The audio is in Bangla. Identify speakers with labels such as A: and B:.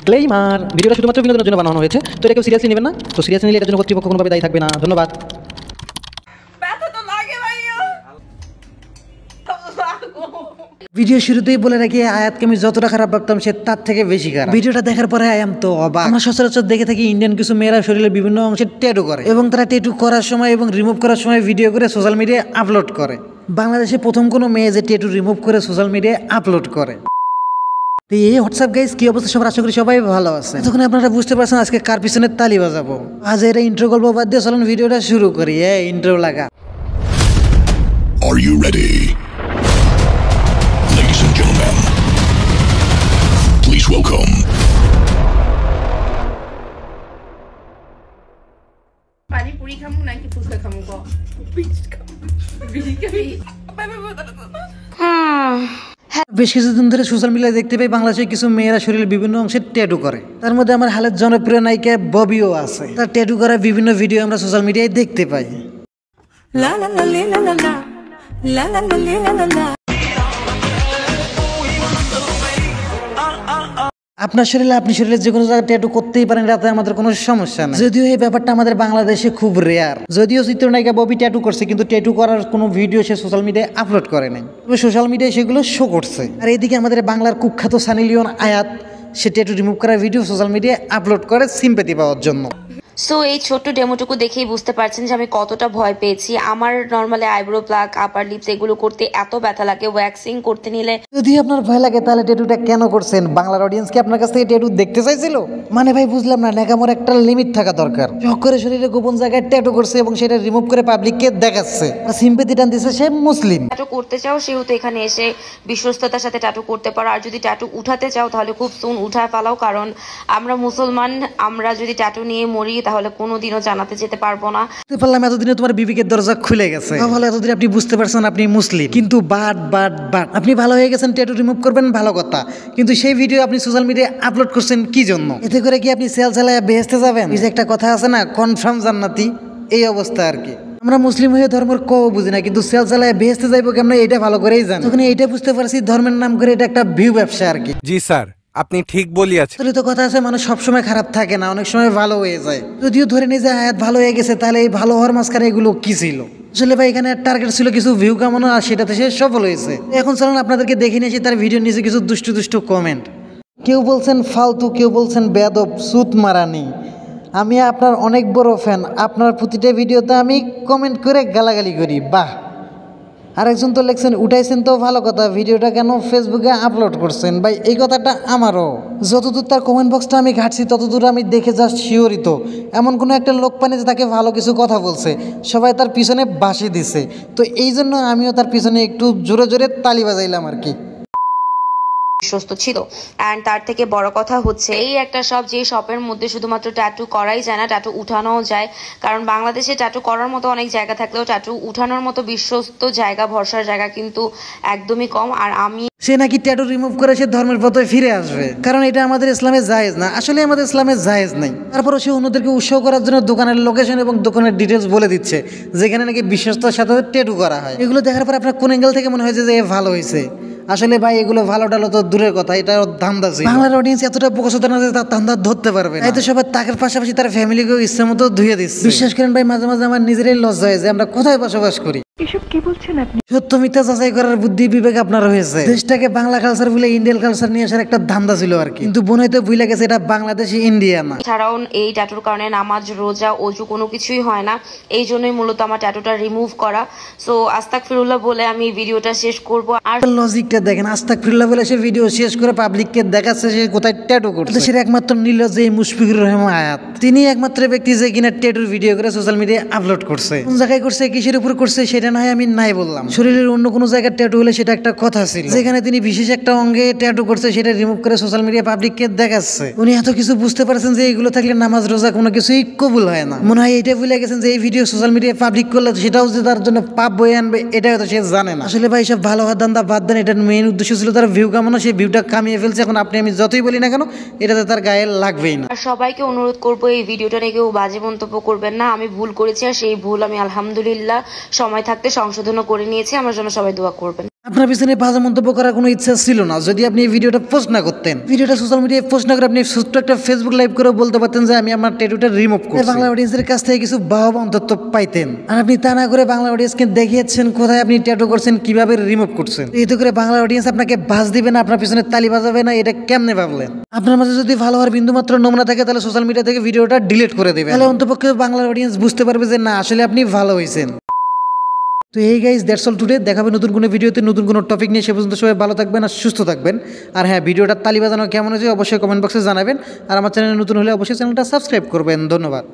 A: ডিসক্লেইমার, ভিডিওটা শুধুমাত্র বিনোদনের জন্য বানানো হয়েছে, তো এটা কেউ সিরিয়াসলি নেবেন না। তো সিরিয়াসলি নিলে এটার জন্য কর্তৃপক্ষ কোনোভাবে দায়ী থাকবে না। ধন্যবাদ।
B: ভিডিও শুরুতেই বলে রাখি, আয়াতকে আমি যতটা খারাপ ভাবতাম সে তার থেকে বেশি খারাপ। ভিডিওটা দেখার পরে আই এম তো অবাক। আমরা সচরাচর দেখে থাকি ইন্ডিয়ান কিছু মেয়েরা শরীরের বিভিন্ন অংশে ট্যাটু করে এবং তারা ট্যাটু করার সময় এবং রিমুভ করার সময় ভিডিও করে সোশ্যাল মিডিয়ায় আপলোড করে। বাংলাদেশে প্রথম কোনো মেয়ে যে ট্যাটু রিমুভ করে সোশ্যাল মিডিয়ায় আপলোড করে। তো এই হোয়াটসঅ্যাপ গাইস, কি অবস্থা সবার? আশা করি সবাই ভালো আছে। তখন আপনারা বুঝতে পারছেন আজকে কার পিছনে তালি বাজাবো। আজ এর ইন্ট্রো গল্প বাদ দিয়ে চলুন ভিডিওটা শুরু করি। ইন্ট্রো লাগা।
C: Are you ready? Ladies and gentlemen, please welcome.
D: Pani puri kamu naiki fuska kamu ko. Beach kamu.
B: বেশ কিছুদিন ধরে সোশ্যাল মিডিয়ায় দেখতে পাই বাংলাদেশে কিছু মেয়েরা শরীরের বিভিন্ন অংশে ট্যাটু করে। তার মধ্যে আমার হালের জনপ্রিয় নায়িকা ববিও আছে। তার ট্যাটু করা বিভিন্ন ভিডিও আমরা সোশ্যাল মিডিয়ায় দেখতে পাই।
E: La la la la la la la la la la la la la.
B: আপনার শরীরে আপনি শরীরের যে কোনো জায়গায় ট্যাটু করতেই পারেন, রাতে আমাদের কোনো সমস্যা নেই। যদিও এই ব্যাপারটা আমাদের বাংলাদেশে খুব রেয়ার। যদিও চিত্রনায়িকা ববি ট্যাটু করছে, কিন্তু ট্যাটু করার কোনো ভিডিও সে সোশ্যাল মিডিয়ায় আপলোড করে নাই। তবে সোশ্যাল মিডিয়ায় সেগুলো শো করছে। আর এদিকে আমাদের বাংলার কুখ্যাত সানি লিওন আয়াত, সে ট্যাটু রিমুভ করার ভিডিও সোশ্যাল মিডিয়ায় আপলোড করে সিম্প্যাথি পাওয়ার জন্য।
F: সো এই ছোট্ট ডেমোটুকু দেখেই বুঝতে পারছেন যে আমি কতটা ভয় পেয়েছি। আমার নর্মালি আইব্রো প্লাক, আপার লিপস এগুলো করতে এত ব্যথা লাগে, ওয়্যাক্সিং করতে নিলে।
B: যদি আপনার ভয় লাগে তাহলে ট্যাটুটা কেন করছেন? বাংলার অডিয়েন্স কি আপনার কাছ থেকে ট্যাটু দেখতে চাইছিল? মানে ভাই বুঝলাম না, নেকামোর একটা লিমিট থাকা দরকার। শখ করে শরীরে গোপন জায়গায় ট্যাটু করছে এবং সেটা রিমুভ করে পাবলিককে দেখাচ্ছে, আর সিম্প্যাথি টানতেছে সে মুসলিম।
F: ট্যাটু করতে চাও সেহেতু এখানে এসে বিশ্বস্ততার সাথে ট্যাটু করতে পারো। আর যদি ট্যাটু উঠাতে চাও তাহলে খুব সুন উঠায় ফেলাও, কারণ আমরা মুসলমান, আমরা যদি ট্যাটু নিয়ে মরি তাহলে কোনোদিনও জানাতে যেতে পারবো না।
B: বুঝতে পারলাম এতদিনে তোমার বিবেকের দরজা খুলে গেছে। তাহলে এতদিন আপনি বুঝতে পারছেন আপনি মুসলিম, কিন্তু বাট আপনি ভালো হয়ে গেছেন, ট্যাটু রিমুভ করবেন, ভালো কথা। কিন্তু সেই ভিডিও আপনি সোশ্যাল মিডিয়ায় আপলোড করছেন কি জন্য? এতে করে কি আপনি সেল চালায় বেহেশতে যাবেন? এই যে একটা কথা আছে না, কনফার্ম জান্নাতি, এই অবস্থা আর কি। আমরা মুসলিম হয়ে ধর্মের বুঝি না, কিন্তু সেল চালায় বেহেশতে যাইবো কেমন এটা ভালো করেই জানি। তখন এইটা বুঝতে পারছি ধর্মের নাম করে এটা একটা ভিউ ব্যবসা আর কি।
G: জি স্যার, আপনি ঠিক বলিয়াছেন।
B: তো কথা আছে, মানুষ সবসময় খারাপ থাকে না, অনেক সময় ভালো হয়ে যায়। যদিও ধরে নিয়ে যে আয়াত ভালো হয়ে গেছে, তাহলে এই ভালো হওয়ার মাঝখানে এগুলো কি ছিল? আসলে ভাই এখানে টার্গেট ছিল কিছু ভিউ কামানো, আর সেটাতে সে সফল হয়েছে। এখন চলুন আপনাদেরকে দেখে নিয়েছি তার ভিডিও নিচে কিছু দুষ্টু কমেন্ট। কেউ বলছেন ফালতু, কেউ বলছেন বেয়াদব, সুত মারানি। আমি আপনার অনেক বড় ফ্যান, আপনার প্রতিটা ভিডিওতে আমি কমেন্ট করে গালাগালি করি। বাহ। আরেকজন তো লিখছেন উঠাইছেন তো ভালো কথা, ভিডিওটা কেন ফেসবুকে আপলোড করছেন? ভাই এই কথাটা আমারও। যতদূর তার কমেন্ট বক্সটা আমি ঘাটছি ততদূর আমি দেখে জাস্ট শিওরিত এমন কোনো একটা লোক পানি যে তাকে ভালো কিছু কথা বলছে, সবাই তার পিছনে বাসি দিছে। তো এই জন্য আমিও তার পিছনে একটু জোরে জোরে তালি বাজাইলাম আর কি।
F: বিশ্বস্ত ছিল। অ্যান্ড তার থেকে বড় কথা হচ্ছে এই একটা শপ, যে শপের মধ্যে শুধুমাত্র ট্যাটু করাই যায় না, ট্যাটু উঠানোও যায়। কারণ বাংলাদেশে ট্যাটু করার মতো অনেক জায়গা থাকলেও ট্যাটু উঠানোর মতো বিশ্বস্ত জায়গা, ভরসার জায়গা কিন্তু একদমই কম। আর আমি
B: সে নাকি ট্যাটু রিমুভ করে সে ধর্মের পথে ফিরে আসবে, কারণ এটা আমাদের ইসলামে জায়েজ না। আসলে আমাদের ইসলামে জায়েজ নাই। তারপরও সে অন্যদেরকে উৎসাহ করার জন্য দোকানের লোকেশন এবং দোকানের ডিটেলস বলে দিচ্ছে, যেখানে নাকি বিশ্বস্ততার সাথে ট্যাটু করা হয়। এগুলো দেখার পর আপনার কোন অ্যাঙ্গেল থেকে মনে হয়েছে যে ভালো হয়েছে? আসলে ভাই এগুলো ভালো টালো তো দূরের কথা, এটা ধান্দা ছিল। বাংলার অডিয়েন্স এতটা বোকাচোদা না যে তার ধান্দা ধরতে পারবে। তাই তো সবাই তাকের পাশাপাশি তার ফ্যামিলিকেও ইচ্ছা মতো ধুয়ে দিচ্ছে। বিশ্বাস করেন ভাই, মাঝে মাঝে আমার নিজেরই লজ্জা হয় যে আমরা কোথায় বসবাস করি।
E: এসব কি বলছেন আপনি?
B: সত্য মিথ্যা যাচাই করার বুদ্ধি বিবেক আপনার হয়েছে। দেশটাকে বাংলা কালচার বলে ইন্ডিয়ান কালচার নিয়ে আসার একটা ধান্দা ছিল আর কি, কিন্তু বোন হয়তো ভুলে গেছে এটা বাংলাদেশি ইন্ডিয়া না।
F: ছাড়াও এই ট্যাটুর কারণে নামাজ, রোজা, অজু কোনো কিছুই হয় না। এই জন্যই মূলত আমার ট্যাটুটা রিমুভ করা। সো আস্তাগফিরুল্লাহ বলে আমি ভিডিওটা শেষ করব। আর
B: লজিকটা দেখেন, আস্তাগফিরুল্লাহ বলে সে ভিডিও শেষ করে পাবলিককে দেখাচ্ছে সে কোথায় ট্যাটু করছে। সে একমাত্র নির্লজ্জ এই মুশফিকুর রহমান আয়াত, তিনি একমাত্র ব্যক্তি যে কিনা ট্যাটুর ভিডিও করে সোশ্যাল মিডিয়ায় আপলোড করছে। কোন জায়গায় করছে, কিসের উপর করছে সেটা না হয় আমি নাই বললাম। শরীরের অন্য কোনো জায়গায় ট্যাটু হলে সেটা একটা কথা ছিল। যেখানে তিনি বিশেষ একটা অঙ্গে ট্যাটু করছে সেটা রিমুভ করে সোশ্যাল মিডিয়া পাবলিককে দেখাচ্ছে। উনি এত কিছু বুঝতে পারছেন যে এইগুলো থাকলে নামাজ রোজা কোনো কিছুই কবুল হয় না। মনে হয় এটা ভুলে গেছেন যে এই ভিডিও সোশ্যাল মিডিয়ায় পাবলিক করলে সেটাও যে তার জন্য পাপ বয়ে আনবে, এটা হয়তো সে জানে না। আসলে ভাই সব ভালো হওয়ার ধান্দা বাদ দেন, এটার মেইন উদ্দেশ্য ছিল তার ভিউ কামানো। সেই ভিউটা কামিয়ে ফেলছে। এখন আপনি আমি যতই বলি না কেন, এটাতে তার গায়ে লাগবেই না।
F: আর সবাইকে অনুরোধ করবো এই ভিডিওটা নিয়ে কেউ বাজে মন্তব্য করবেন না। আমি ভুল করেছি, আর সেই ভুল আমি আলহামদুলিল্লাহ সময় থাকতে সংশোধনও করে নিয়েছি। আমার জন্য সবাই দোয়া করবেন।
B: আপনার পিছনে বাজে মন্তব্য করার কোনো ইচ্ছা ছিল না যদি আপনি এই ভিডিওটা পোস্ট না করতেন। ভিডিওটা সোশ্যাল মিডিয়ায় পোস্ট না করে আপনি ছোট্ট একটা ফেসবুক লাইভ করে বলতে পারতেন যে আমি আমার ট্যাটুটা রিমুভ করছি, বাংলা অডিয়েন্সের কাছ থেকে কিছু বাহবা অন্তত পাইতেন। আর আপনি তা না করে বাংলা অডিয়েন্সকে দেখিয়েছেন কোথায় আপনি ট্যাটু করছেন, কিভাবে রিমুভ করছেন। এতে করে বাংলা অডিয়েন্স আপনাকে বাজ দিবে না, আপনার পিছনে তালি বাজাবে না, এটা কেমনে ভাবলেন? আপনার মাঝে যদি ভালো হওয়ার বিন্দুমাত্র নমুনা থাকে তাহলে সোশ্যাল মিডিয়া থেকে ভিডিওটা ডিলিট করে দেবেন, তাহলে অন্তপক্ষে বাংলা অডিয়েন্স বুঝতে পারবে যে না আসলে আপনি ভালো হয়েছেন। তো এই গাইজ দ্যাটস অল টুডে। দেখাবে নতুন কোনো ভিডিওতে নতুন কোনো টপিক নিয়ে। সে পর্যন্ত সবাই ভালো থাকবেন আর সুস্থ থাকবেন। আর হ্যাঁ, ভিডিওটার তালি বাজানো কেমন হয়েছে অবশ্যই কমেন্ট বক্সে জানাবেন। আর আমার চ্যানেলে নতুন হলে অবশ্যই চ্যানেলটা সাবস্ক্রাইব করবেন। ধন্যবাদ।